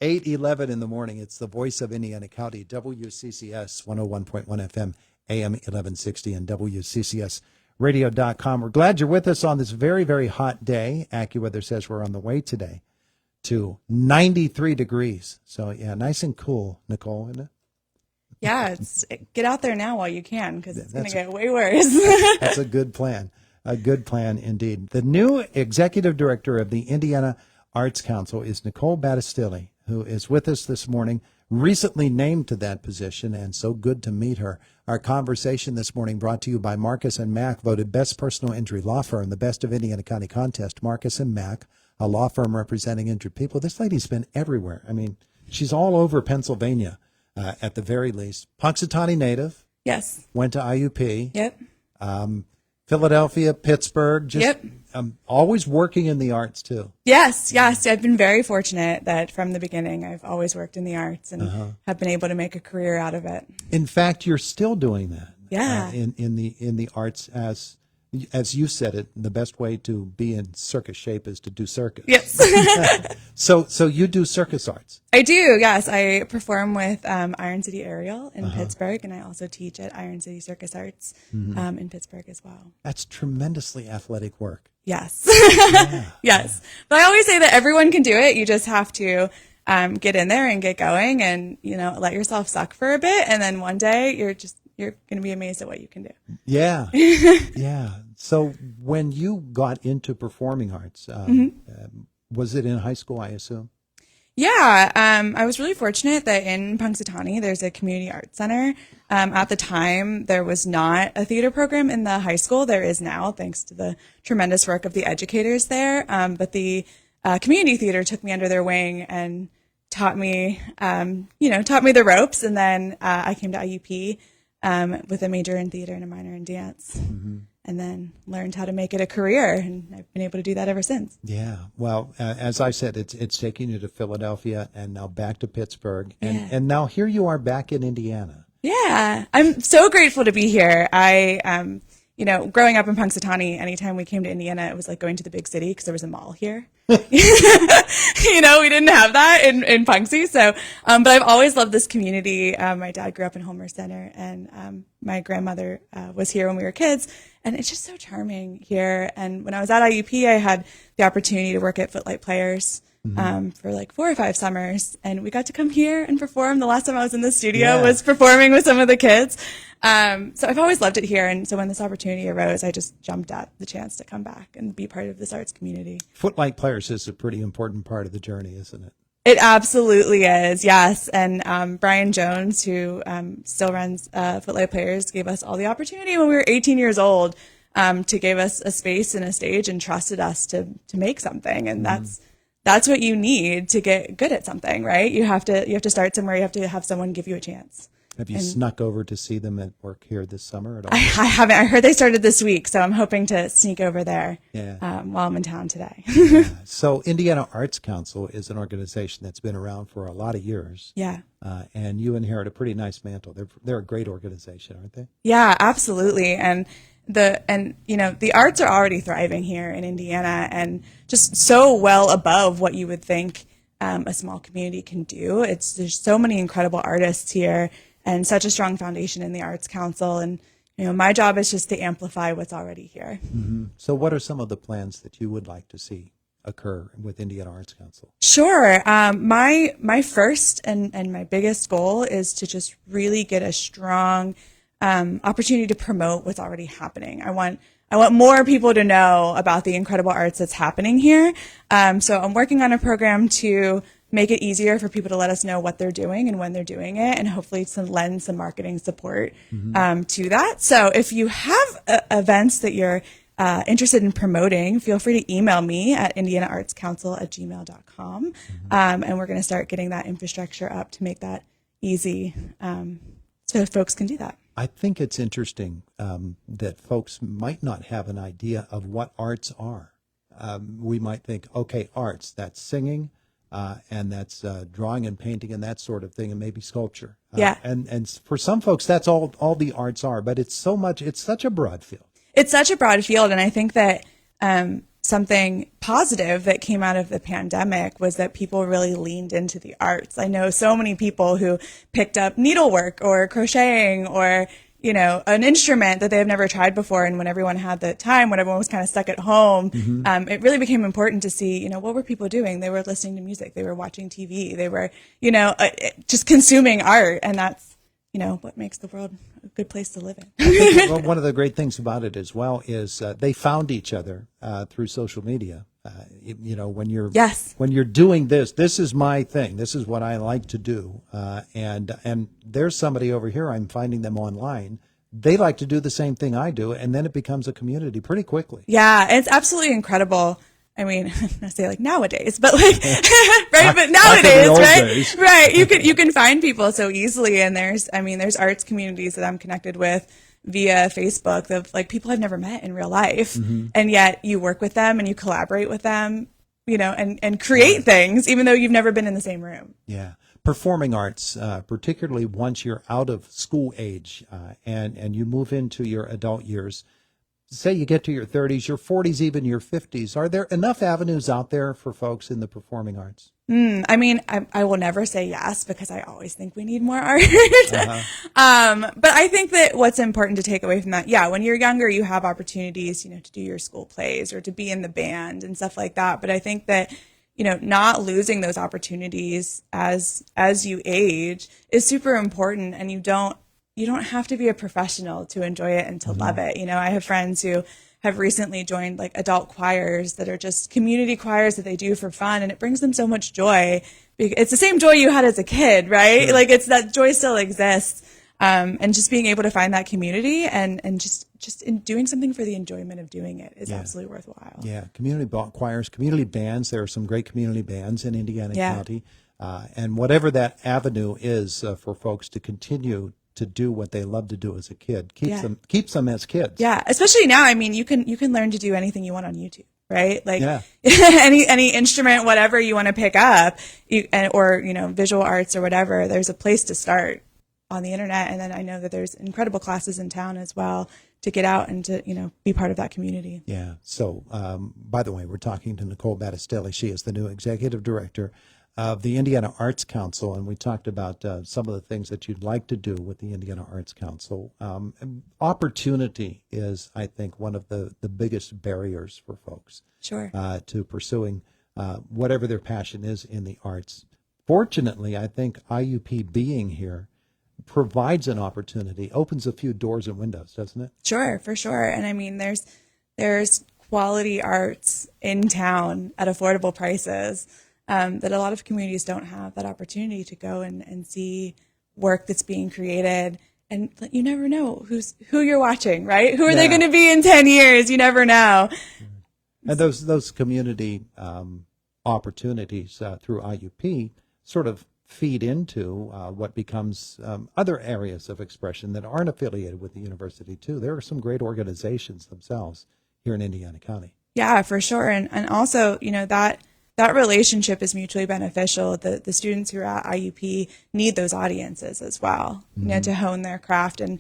8:11 in the morning. It's the voice of Indiana County, WCCS 101.1 FM, AM 1160, and WCCSradio.com. We're glad you're with us on this very, very hot day. AccuWeather says we're on the way today to 93 degrees. So, yeah, nice and cool, Nicole, isn't it? Yeah, get out there now while you can, because it's going to get way worse. That's a good plan. A good plan indeed. The new executive director of the Indiana Arts Council is Nicole Battestilli, who is with us this morning, recently named to that position, and so good to meet her. Our conversation this morning brought to you by Marcus & Mack, voted Best Personal Injury Law Firm, the Best of Indiana County Contest. Marcus & Mack, a law firm representing injured people. This lady's been everywhere. I mean, she's all over Pennsylvania, at the very least. Punxsutawney native. Yes. Went to IUP. Yep. Philadelphia, Pittsburgh, just Yep. Always working in the arts too. Yes. I've been very fortunate that from the beginning I've always worked in the arts and have been able to make a career out of it. In fact, you're still doing that. Yeah. In the arts, as you said it, the best way to be in circus shape is to do circus. Yes. So you do circus arts. I do, yes. I perform with Iron City Aerial in Pittsburgh, and I also teach at Iron City Circus Arts in Pittsburgh as well. That's tremendously athletic work. Yes. Yes. But I always say that everyone can do it. You just have to get in there and get going and, let yourself suck for a bit. And then one day you're going to be amazed at what you can do. Yeah. Yeah. So when you got into performing arts, was it in high school, I assume? Yeah, I was really fortunate that in Punxsutawney, there's a community arts center. At the time, there was not a theater program in the high school. There is now, thanks to the tremendous work of the educators there. But the community theater took me under their wing and taught me the ropes. And then I came to IUP with a major in theater and a minor in dance. And then learned how to make it a career, and I've been able to do that ever since. Yeah. Well, as I said, it's taking you to Philadelphia and now back to Pittsburgh, and now here you are back in Indiana. Yeah, I'm so grateful to be here. I, growing up in Punxsutawney, anytime we came to Indiana, it was like going to the big city because there was a mall here. We didn't have that in Punxsy. So, but I've always loved this community. My dad grew up in Homer Center, and my grandmother was here when we were kids. And it's just so charming here. And when I was at IUP, I had the opportunity to work at Footlight Players for like 4 or 5 summers. And we got to come here and perform. The last time I was in the studio was performing with some of the kids. So I've always loved it here. And so when this opportunity arose, I just jumped at the chance to come back and be part of this arts community. Footlight Players is a pretty important part of the journey, isn't it? It absolutely is, yes. And Brian Jones, who still runs Footlight Players, gave us all the opportunity when we were 18 years old to give us a space and a stage and trusted us to make something. And that's what you need to get good at something, right? You have to start somewhere. You have to have someone give you a chance. Have you snuck over to see them at work here this summer at all? I haven't. I heard they started this week, so I'm hoping to sneak over there while I'm in town today. So Indiana Arts Council is an organization that's been around for a lot of years. Yeah. And you inherit a pretty nice mantle. They're a great organization, aren't they? Yeah, absolutely. And the arts are already thriving here in Indiana and just so well above what you would think a small community can do. There's so many incredible artists here and such a strong foundation in the Arts Council. And, my job is just to amplify what's already here. So what are some of the plans that you would like to see occur with Indiana Arts Council? Sure. My first and my biggest goal is to just really get a strong opportunity to promote what's already happening. I want more people to know about the incredible arts that's happening here. So I'm working on a program to make it easier for people to let us know what they're doing and when they're doing it, and hopefully to lend some marketing support to that. So if you have events that you're interested in promoting, feel free to email me at indianaartscouncil@gmail.com. And we're going to start getting that infrastructure up to make that easy so folks can do that. I think it's interesting that folks might not have an idea of what arts are. We might think, okay, arts, that's singing, and that's drawing and painting and that sort of thing, and maybe sculpture. And for some folks, that's all the arts are, but it's such a broad field. It's such a broad field, and I think that something positive that came out of the pandemic was that people really leaned into the arts. I know so many people who picked up needlework or crocheting or, you know, an instrument that they have never tried before. And when everyone had the time, when everyone was kind of stuck at home, it really became important to see, you know, what were people doing? They were listening to music. They were watching TV. They were, you know, just consuming art. And that's, you know, what makes the world a good place to live in. I think, well, one of the great things about it as well is they found each other through social media. You know, when you're when you're doing this is my thing. This is what I like to do. And there's somebody over here. I'm finding them online. They like to do the same thing I do, and then it becomes a community pretty quickly. Yeah, it's absolutely incredible. I mean, I say like nowadays, but like, right? But nowadays, right? Right. You can find people so easily. And there's arts communities that I'm connected with via Facebook of like people I've never met in real life. And yet you work with them and you collaborate with them, you know, and create things, even though you've never been in the same room. Yeah. Performing arts, particularly once you're out of school age, and you move into your adult years, say you get to your 30s, your 40s, even your 50s, are there enough avenues out there for folks in the performing arts? I mean, I will never say yes because I always think we need more art. But I think that what's important to take away from that, yeah, when you're younger, you have opportunities, you know, to do your school plays or to be in the band and stuff like that. But I think that, you know, not losing those opportunities as you age is super important, and you don't have to be a professional to enjoy it and to love it. You know, I have friends who have recently joined like adult choirs that are just community choirs that they do for fun, and it brings them so much joy. It's the same joy you had as a kid, right? Like it's that joy still exists. And just being able to find that community and just in doing something for the enjoyment of doing it is absolutely worthwhile. Yeah. Community choirs, community bands. There are some great community bands in Indiana County. And whatever that avenue is for folks to continue to do what they love to do as a kid, keeps them as kids. Yeah, especially now. I mean, you can learn to do anything you want on YouTube, right? Like any instrument, whatever you want to pick up, or you know, visual arts or whatever. There's a place to start on the internet, and then I know that there's incredible classes in town as well to get out and to, you know, be part of that community. Yeah. So, by the way, we're talking to Nicole Battestilli. She is the new executive director of the Indiana Arts Council, and we talked about some of the things that you'd like to do with the Indiana Arts Council. Opportunity is, I think, one of the biggest barriers for folks to pursuing whatever their passion is in the arts. Fortunately, I think IUP being here provides an opportunity, opens a few doors and windows, doesn't it? Sure, for sure. And I mean, there's quality arts in town at affordable prices. That a lot of communities don't have that opportunity to go and see work that's being created. And you never know who you're watching, right? Who are they going to be in 10 years? You never know. And those community opportunities through IUP sort of feed into what becomes other areas of expression that aren't affiliated with the university, too. There are some great organizations themselves here in Indiana County. Yeah, for sure. And also, you know, that relationship is mutually beneficial. The students who are at IUP need those audiences as well, you know, to hone their craft and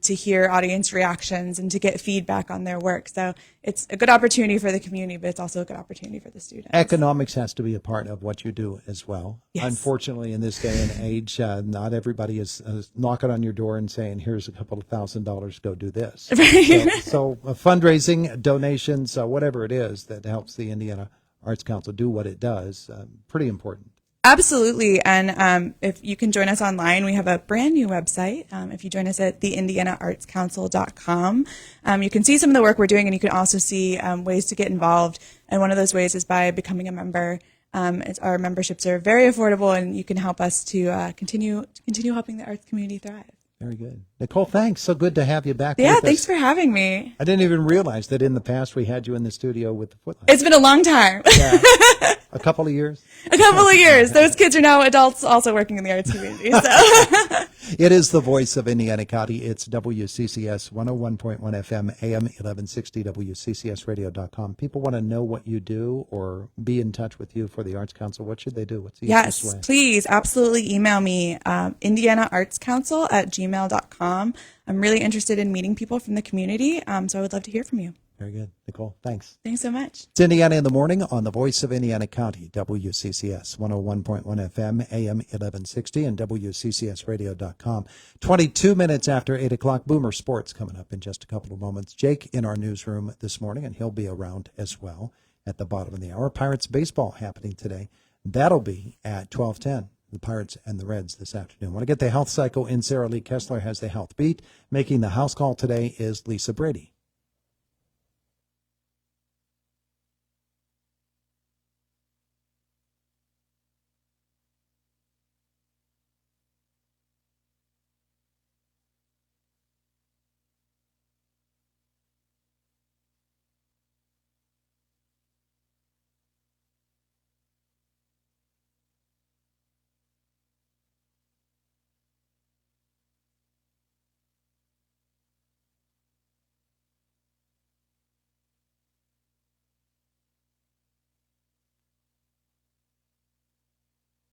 to hear audience reactions and to get feedback on their work. So it's a good opportunity for the community, but it's also a good opportunity for the students. Economics has to be a part of what you do as well. Yes. Unfortunately, in this day and age, not everybody is knocking on your door and saying, here's a couple of $1,000, go do this. Right. So fundraising, donations, whatever it is that helps the Indiana Arts Council do what it does, pretty important. Absolutely. And if you can join us online, we have a brand new website. If you join us at theindianaartscouncil.com, you can see some of the work we're doing, and you can also see ways to get involved. And one of those ways is by becoming a member. Our memberships are very affordable, and you can help us to continue helping the arts community thrive. Very good. Nicole, thanks. So good to have you back with us. Yeah, thanks for having me. I didn't even realize that in the past we had you in the studio with the Footlights. It's been a long time. Yeah. A couple of years? A couple of years. Those kids are now adults also working in the arts community. So. It is the voice of Indiana County. It's WCCS 101.1 FM, AM 1160, WCCSradio.com. People want to know what you do or be in touch with you for the Arts Council. What should they do? What's the easiest way? Yes, please. Absolutely email me, indianaartscouncil@gmail.com. I'm really interested in meeting people from the community, so I would love to hear from you. Very good. Nicole, thanks. Thanks so much. It's Indiana in the Morning on the Voice of Indiana County, WCCS 101.1 FM, AM 1160, and WCCSradio.com. 22 minutes after 8 o'clock, Boomer Sports coming up in just a couple of moments. Jake in our newsroom this morning, and he'll be around as well at the bottom of the hour. Pirates baseball happening today. That'll be at 12:10. The Pirates and the Reds this afternoon. Want to get the health cycle in? Sarah Lee Kessler has the health beat. Making the house call today is Lisa Brady.